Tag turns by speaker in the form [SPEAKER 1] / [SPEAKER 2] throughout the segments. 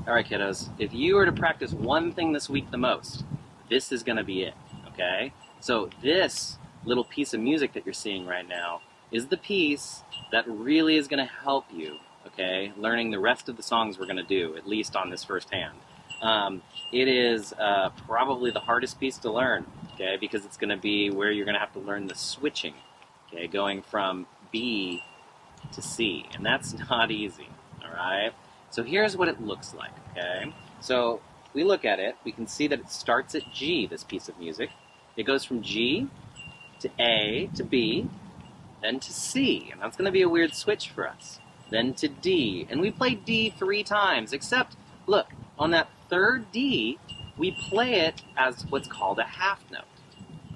[SPEAKER 1] All right, kiddos, if you were to practice one thing this week the most, this is going to be it, okay? So this little piece of music that you're seeing right now is the piece that really is going to help you, okay, learning the rest of the songs we're going to do, at least on this first hand. It is probably the hardest piece to learn, okay, because it's going to be where you're going to have to learn the switching, okay, going from B to C, and that's not easy, all right? So here's what it looks like, okay? So we look at it, we can see that it starts at G, this piece of music. It goes from G to A to B, then to C, and that's going to be a weird switch for us. Then to D, and we play D 3 times, except, look, on that third D, we play it as what's called a half note,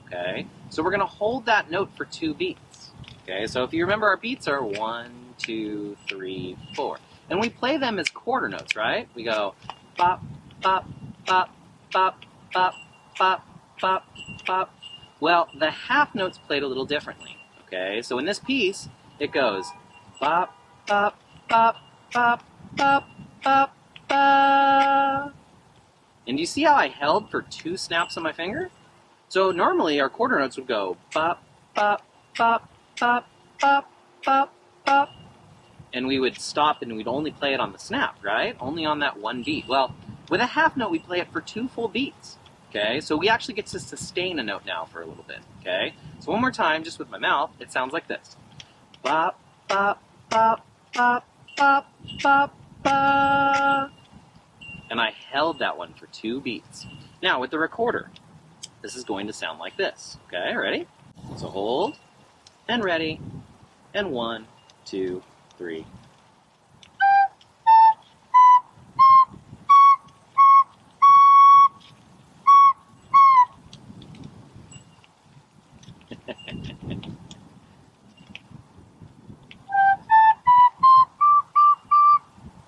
[SPEAKER 1] okay? So we're going to hold that note for 2 beats, okay? So if you remember, our beats are 1, 2, 3, 4. And we play them as quarter notes, right? We go bop, bop, bop, bop, bop, bop, bop, bop. Well, the half notes played a little differently, okay? So in this piece, it goes bop, bop, bop, bop, bop, bop, bop. And do you see how I held for 2 snaps on my finger? So normally our quarter notes would go bop, bop, bop, bop, bop, bop, bop. And we would stop and we'd only play it on the snap, right? Only on that 1 beat. Well, with a half note, we play it for 2 full beats, okay? So we actually get to sustain a note now for a little bit, okay? So one more time, just with my mouth, it sounds like this. Bop, bop, bop, bop, bop, bop, bop. And I held that one for 2 beats. Now, with the recorder, this is going to sound like this, okay? Ready? So hold, and ready, and 1, 2, 3.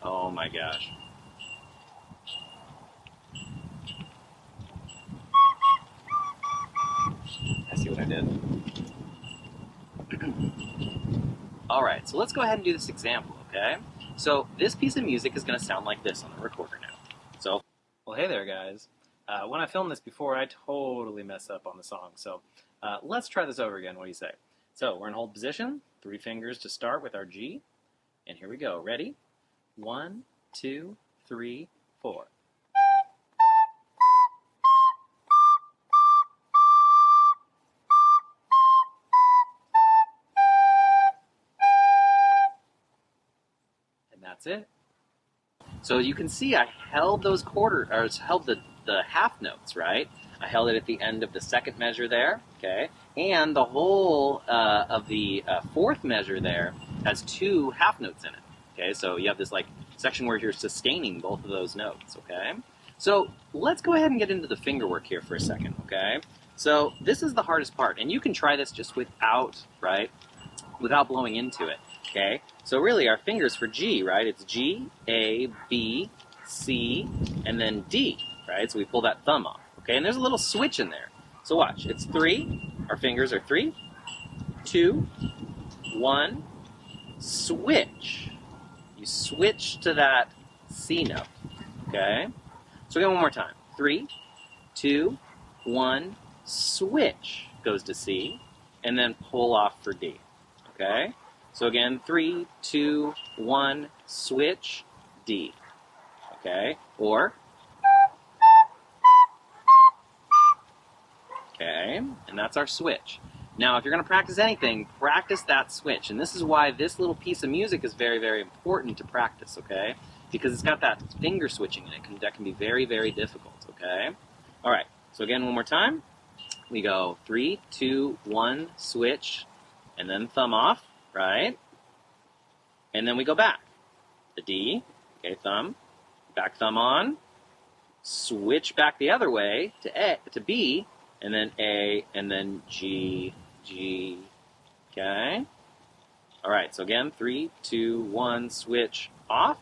[SPEAKER 1] Oh my gosh. I see what I did. All right, so let's go ahead and do this example, okay? So this piece of music is going to sound like this on the recorder now. So, well, hey there, guys. When I filmed this before, I totally messed up on the song. So let's try this over again. What do you say? So we're in hold position, 3 fingers to start with our G. And here we go. Ready? 1, 2, 3, 4. And that's it. So you can see I held those held the half notes, right? I held it at the end of the second measure there, okay? And the whole of the 4th measure there has 2 half notes in it, okay? So you have this like section where you're sustaining both of those notes, okay? So let's go ahead and get into the finger work here for a second, okay? So this is the hardest part, and you can try this just without, right? Without blowing into it, okay? So really our fingers for G, right? It's G, A, B, C, and then D, right? So we pull that thumb off, okay? And there's a little switch in there. So watch, it's 3, our fingers are 3, 2, 1, switch. You switch to that C note, okay? So again, one more time. 3, 2, 1, switch goes to C, and then pull off for D. Okay? So again, 3, 2, 1, switch, D. Okay? Or, okay, and that's our switch. Now, if you're going to practice anything, practice that switch. And this is why this little piece of music is very, very important to practice, okay? Because it's got that finger switching in it. That can be very, very difficult, okay? All right, so again, one more time. We go 3, 2, 1, switch, and then thumb off, right? And then we go back. The D, okay, thumb, back thumb on, switch back the other way to B, and then A, and then G, G, okay? All right, so again, 3, 2, 1, switch, off,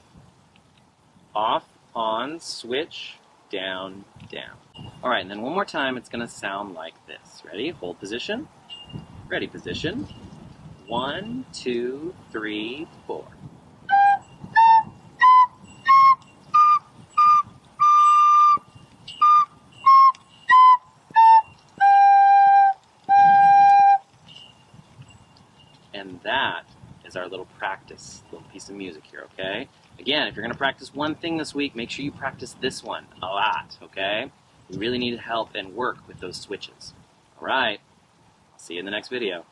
[SPEAKER 1] on, switch, down, down. All right, and then one more time, it's gonna sound like this. Ready? Hold position. Ready position. 1, 2, 3, 4. that is our little practice, little piece of music here, okay? Again, if you're going to practice one thing this week, make sure you practice this one a lot, okay? You really need help and work with those switches. All right, I'll see you in the next video.